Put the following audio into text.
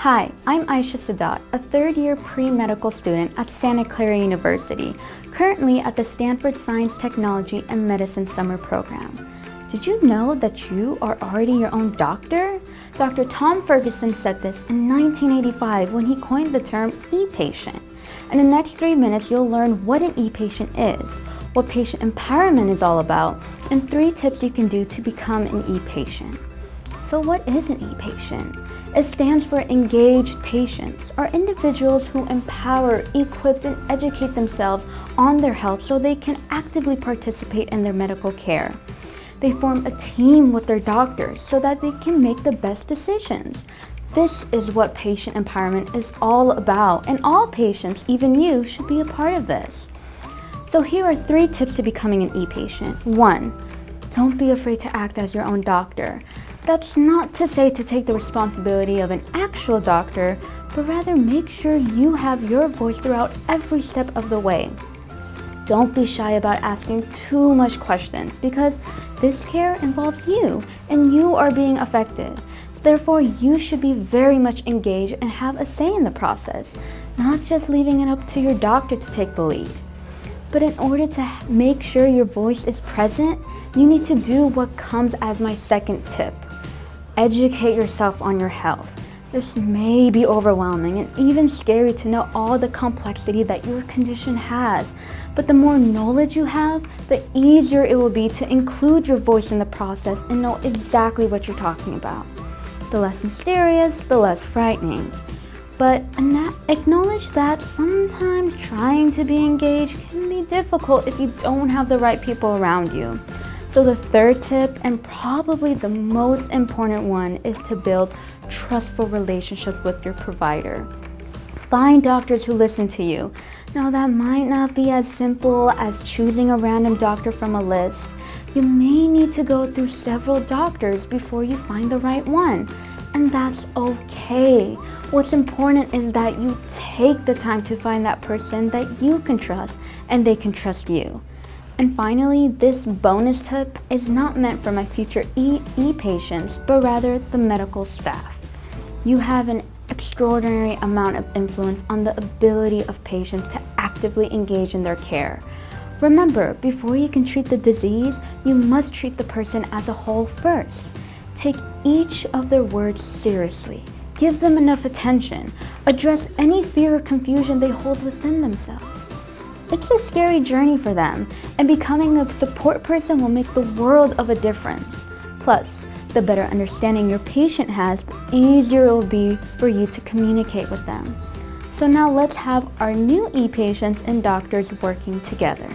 Hi, I'm Iaisha Sadat, a third-year pre-medical student at Santa Clara University, currently at the Stanford Science, Technology, and Medicine Summer Program. Did you know that you are already your own doctor? Dr. Tom Ferguson said this in 1985 when he coined the term e-patient. In the next 3 minutes, you'll learn what an e-patient is, what patient empowerment is all about, and 3 tips you can do to become an e-patient. So what is an e-patient? It stands for engaged patients, or individuals who empower, equip, and educate themselves on their health so they can actively participate in their medical care. They form a team with their doctors so that they can make the best decisions. This is what patient empowerment is all about, and all patients, even you, should be a part of this. So here are 3 tips to becoming an e-patient. 1. Don't be afraid to act as your own doctor. That's not to say to take the responsibility of an actual doctor, but rather make sure you have your voice throughout every step of the way. Don't be shy about asking too much questions because this care involves you and you are being affected. Therefore, you should be very much engaged and have a say in the process, not just leaving it up to your doctor to take the lead. But in order to make sure your voice is present, you need to do what comes as my second tip. Educate yourself on your health. This may be overwhelming and even scary to know all the complexity that your condition has, but the more knowledge you have, the easier it will be to include your voice in the process and know exactly what you're talking about. The less mysterious, the less frightening. But acknowledge that sometimes trying to be engaged can be difficult if you don't have the right people around you. So the third tip, and probably the most important one, is to build trustful relationships with your provider. Find doctors who listen to you. Now that might not be as simple as choosing a random doctor from a list. You may need to go through several doctors before you find the right one, and that's okay. What's important is that you take the time to find that person that you can trust and they can trust you. And finally, this bonus tip is not meant for my future e-patients, but rather the medical staff. You have an extraordinary amount of influence on the ability of patients to actively engage in their care. Remember, before you can treat the disease, you must treat the person as a whole first. Take each of their words seriously. Give them enough attention. Address any fear or confusion they hold within themselves. It's a scary journey for them, and becoming a support person will make the world of a difference. Plus, the better understanding your patient has, the easier it will be for you to communicate with them. So now let's have our new e-patients and doctors working together.